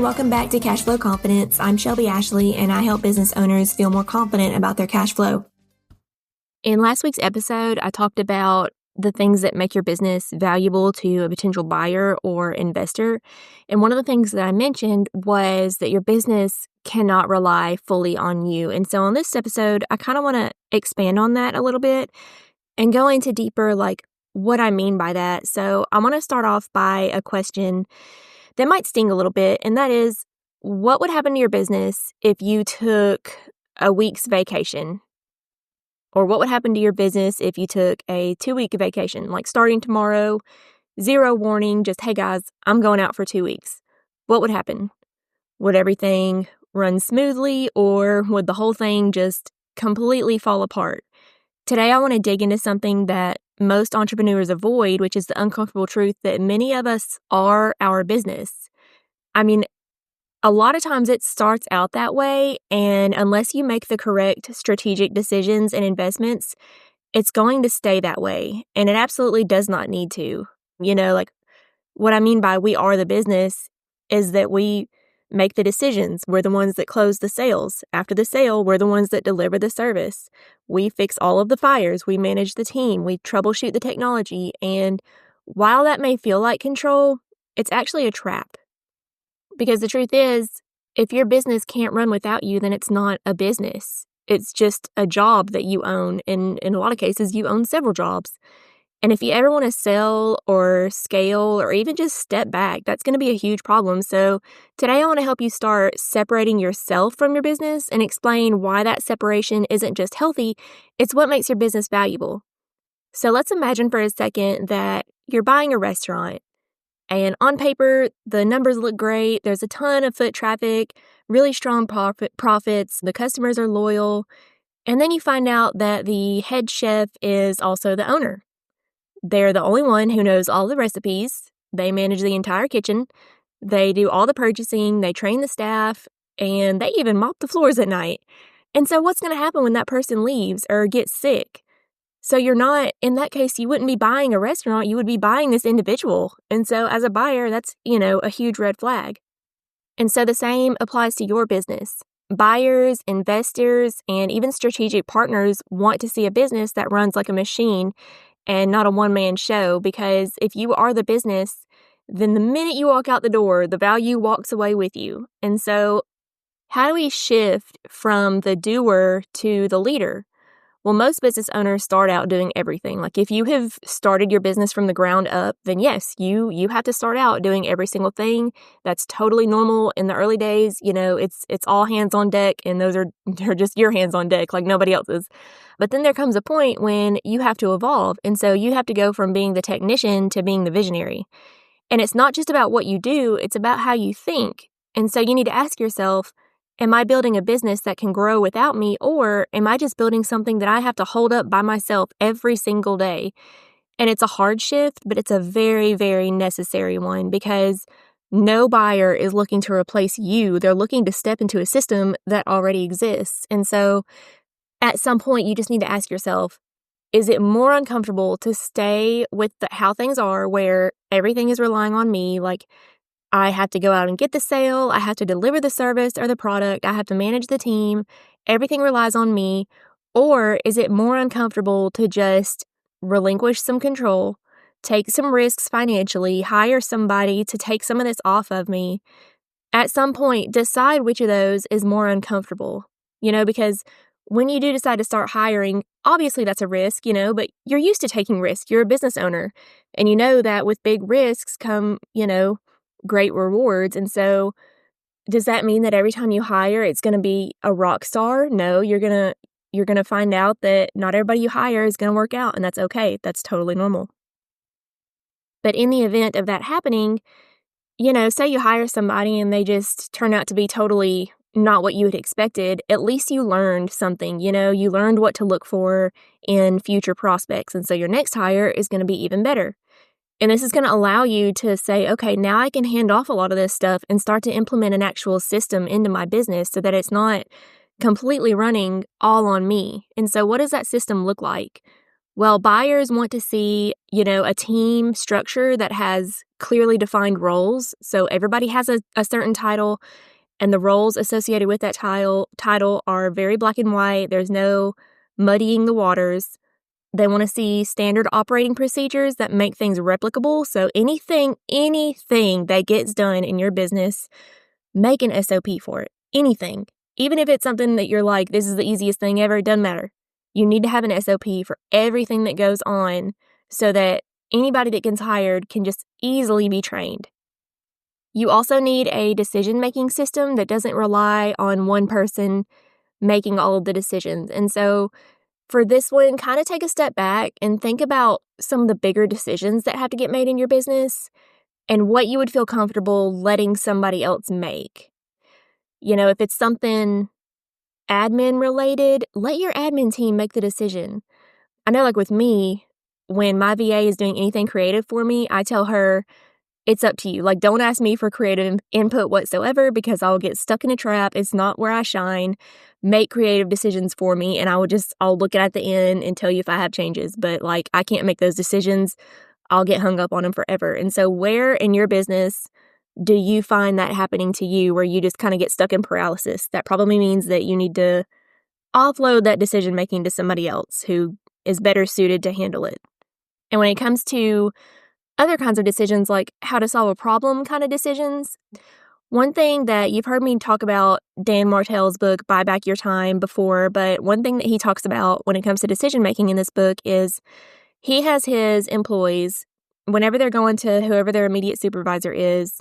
welcome back to Cash Flow Confidence. I'm Shelby Ashley, and I help business owners feel more confident about their cash flow. In last week's episode, I talked about the things that make your business valuable to a potential buyer or investor. And one of the things that I mentioned was that your business cannot rely fully on you. And so on this episode, I kind of want to expand on that a little bit and go into deeper, like what I mean by that. So I want to start off by a question that might sting a little bit, and that is, what would happen to your business if you took a week's vacation? Or what would happen to your business if you took a 2-week vacation, like starting tomorrow, 0 warning, just, hey guys, I'm going out for 2 weeks. What would happen? Would everything run smoothly, or would the whole thing just completely fall apart? Today, I want to dig into something that most entrepreneurs avoid, which is the uncomfortable truth that many of us are our business. I mean, a lot of times it starts out that way, and unless you make the correct strategic decisions and investments, it's going to stay that way, and it absolutely does not need to. Like what I mean by we are the business is that we make the decisions. We're the ones that close the sales. After the sale, we're the ones that deliver the service. We fix all of the fires. We manage the team. We troubleshoot the technology. And while that may feel like control, it's actually a trap. Because the truth is, if your business can't run without you, then it's not a business. It's just a job that you own. And in a lot of cases, you own several jobs. And if you ever want to sell or scale or even just step back, that's going to be a huge problem. So today I want to help you start separating yourself from your business and explain why that separation isn't just healthy, it's what makes your business valuable. So let's imagine for a second that you're buying a restaurant. And on paper, the numbers look great. There's a ton of foot traffic, really strong profits. The customers are loyal. And then you find out that the head chef is also the owner. They're the only one who knows all the recipes. They manage the entire kitchen. They do all the purchasing. They train the staff. And they even mop the floors at night. And so what's going to happen when that person leaves or gets sick? So in that case, you wouldn't be buying a restaurant, you would be buying this individual. And so as a buyer, that's, a huge red flag. And so the same applies to your business. Buyers, investors, and even strategic partners want to see a business that runs like a machine and not a one-man show, because if you are the business, then the minute you walk out the door, the value walks away with you. And so how do we shift from the doer to the leader? Well, most business owners start out doing everything. Like if you have started your business from the ground up, then yes, you have to start out doing every single thing. That's totally normal in the early days. It's all hands on deck, and they're just your hands on deck, like nobody else's. But then there comes a point when you have to evolve, and so you have to go from being the technician to being the visionary. And it's not just about what you do, it's about how you think. And so you need to ask yourself, am I building a business that can grow without me, or am I just building something that I have to hold up by myself every single day? And it's a hard shift, but it's a very, very necessary one, because no buyer is looking to replace you. They're looking to step into a system that already exists. And so at some point, you just need to ask yourself, is it more uncomfortable to stay with how things are, where everything is relying on me? Like, I have to go out and get the sale. I have to deliver the service or the product. I have to manage the team. Everything relies on me. Or is it more uncomfortable to just relinquish some control, take some risks financially, hire somebody to take some of this off of me? At some point, decide which of those is more uncomfortable, because when you do decide to start hiring, obviously that's a risk, but you're used to taking risks. You're a business owner, and you know that with big risks come, great rewards. And so does that mean that every time you hire, it's going to be a rock star? No, you're going to find out that not everybody you hire is going to work out, and that's okay. That's totally normal. But in the event of that happening, say you hire somebody and they just turn out to be totally not what you had expected, at least you learned something. You learned what to look for in future prospects. And so your next hire is going to be even better. And this is going to allow you to say, okay, now I can hand off a lot of this stuff and start to implement an actual system into my business so that it's not completely running all on me. And so what does that system look like? Well, buyers want to see, a team structure that has clearly defined roles. So everybody has a certain title, and the roles associated with that title are very black and white. There's no muddying the waters. They want to see standard operating procedures that make things replicable. So anything that gets done in your business, make an SOP for it. Anything. Even if it's something that you're like, this is the easiest thing ever, it doesn't matter. You need to have an SOP for everything that goes on so that anybody that gets hired can just easily be trained. You also need a decision-making system that doesn't rely on one person making all of the decisions. And so for this one, kind of take a step back and think about some of the bigger decisions that have to get made in your business and what you would feel comfortable letting somebody else make. If it's something admin related, let your admin team make the decision. I know, like with me, when my VA is doing anything creative for me, I tell her, it's up to you. Like, don't ask me for creative input whatsoever because I'll get stuck in a trap. It's not where I shine. Make creative decisions for me, and I'll look at the end and tell you if I have changes. But, like, I can't make those decisions. I'll get hung up on them forever. And so where in your business do you find that happening to you where you just kind of get stuck in paralysis? That probably means that you need to offload that decision-making to somebody else who is better suited to handle it. And when it comes to other kinds of decisions, like how to solve a problem kind of decisions, one thing that you've heard me talk about Dan Martell's book, Buy Back Your Time, before, but one thing that he talks about when it comes to decision-making in this book is he has his employees, whenever they're going to whoever their immediate supervisor is,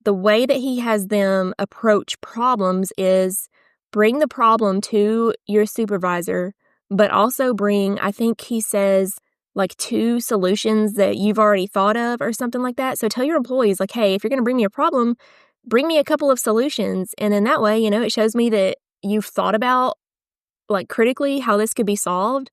the way that he has them approach problems is bring the problem to your supervisor, but also bring, I think he says, like 2 solutions that you've already thought of or something like that. So tell your employees, like, hey, if you're going to bring me a problem, bring me a couple of solutions. And then that way, it shows me that you've thought about, like, critically how this could be solved.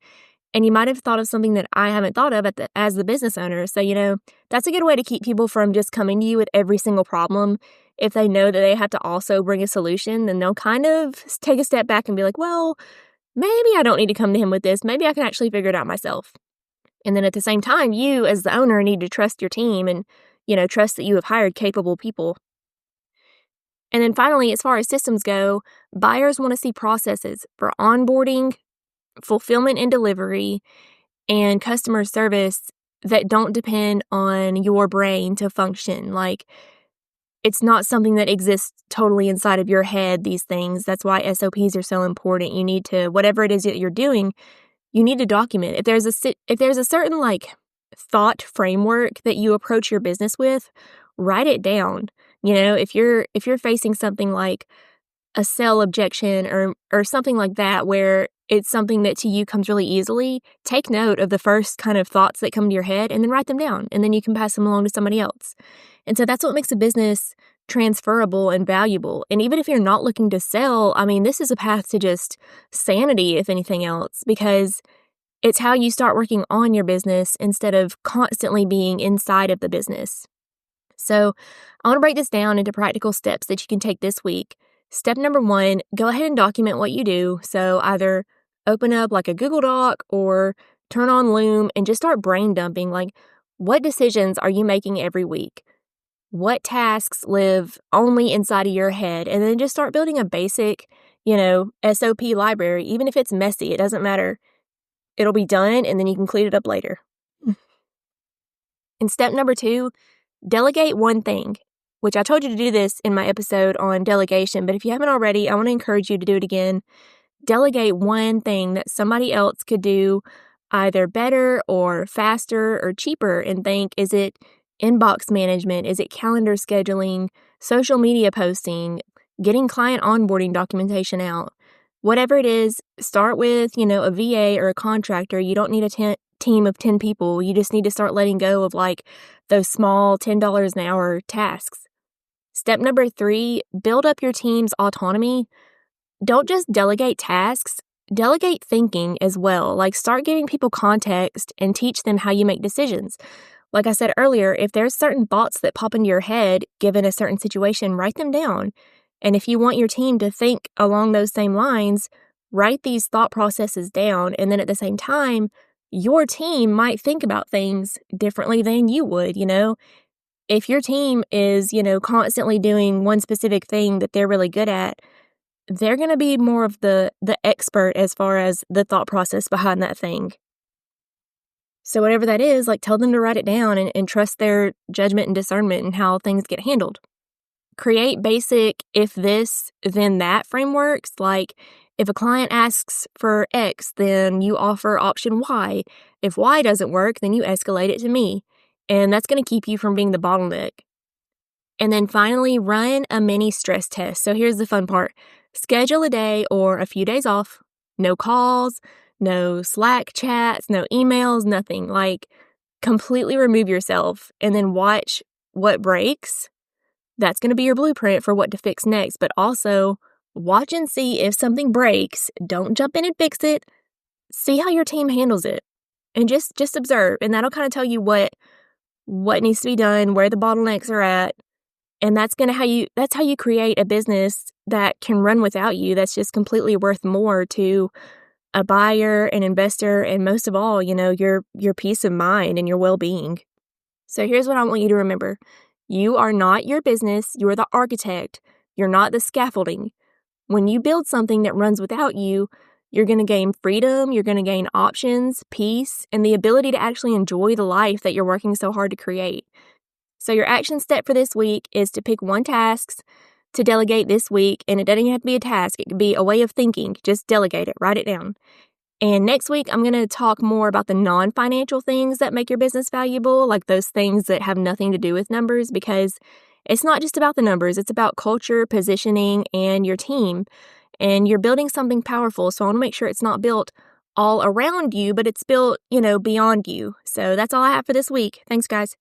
And you might have thought of something that I haven't thought of as the business owner. So, that's a good way to keep people from just coming to you with every single problem. If they know that they have to also bring a solution, then they'll kind of take a step back and be like, well, maybe I don't need to come to him with this. Maybe I can actually figure it out myself. And then at the same time, you as the owner need to trust your team and, trust that you have hired capable people. And then finally, as far as systems go, buyers want to see processes for onboarding, fulfillment and delivery, and customer service that don't depend on your brain to function. Like, it's not something that exists totally inside of your head, these things. That's why SOPs are so important. You need to, whatever it is that you're doing, you need to document. If there's a certain, like, thought framework that you approach your business with, write it down. If you're facing something like a sale objection or something like that, where it's something that to you comes really easily, take note of the first kind of thoughts that come to your head and then write them down, and then you can pass them along to somebody else. And so that's what makes a business transferable and valuable. And even if you're not looking to sell, this is a path to just sanity, if anything else, because it's how you start working on your business instead of constantly being inside of the business. So I want to break this down into practical steps that you can take this week. Step number 1, go ahead and document what you do. So either open up like a Google Doc or turn on Loom and just start brain dumping. Like, what decisions are you making every week? What tasks live only inside of your head? And then just start building a basic, SOP library. Even if it's messy, it doesn't matter. It'll be done, and then you can clean it up later. And step number 2, delegate one thing, which I told you to do this in my episode on delegation, but if you haven't already, I want to encourage you to do it again. Delegate one thing that somebody else could do either better or faster or cheaper, and think, is it inbox management? Is it calendar scheduling, social media posting, getting client onboarding documentation out? Whatever it is, start with, a VA or a contractor. You don't need a team of 10 people. You just need to start letting go of like those small $10 an hour tasks. Step number 3, build up your team's autonomy. Don't just delegate tasks, delegate thinking as well. Like, start giving people context and teach them how you make decisions. Like I said earlier, if there's certain thoughts that pop into your head given a certain situation, write them down. And if you want your team to think along those same lines, write these thought processes down. And then at the same time, your team might think about things differently than you would, if your team is, constantly doing one specific thing that they're really good at, they're going to be more of the expert as far as the thought process behind that thing. So whatever that is, tell them to write it down and trust their judgment and discernment in how things get handled. Create basic if this, then that frameworks. Like if a client asks for X, then you offer option Y. If Y doesn't work, then you escalate it to me. And that's going to keep you from being the bottleneck. And then finally, run a mini stress test. So here's the fun part. Schedule a day or a few days off. No calls, no Slack chats, no emails, nothing. Completely remove yourself and then watch what breaks. That's going to be your blueprint for what to fix next. But also, watch and see if something breaks. Don't jump in and fix it. See how your team handles it. And just observe. And that'll kind of tell you what needs to be done, where the bottlenecks are at. And that's how you create a business that can run without you, that's just completely worth more to a buyer, an investor, and most of all, your peace of mind and your well-being. So here's what I want you to remember. You are not your business. You are the architect. You're not the scaffolding. When you build something that runs without you, you're going to gain freedom, you're going to gain options, peace, and the ability to actually enjoy the life that you're working so hard to create. So your action step for this week is to pick one task to delegate this week, and it doesn't have to be a task. It could be a way of thinking. Just delegate it. Write it down. And next week, I'm going to talk more about the non-financial things that make your business valuable, like those things that have nothing to do with numbers, because it's not just about the numbers. It's about culture, positioning, and your team. And you're building something powerful, so I want to make sure it's not built all around you, but it's built, beyond you. So that's all I have for this week. Thanks, guys.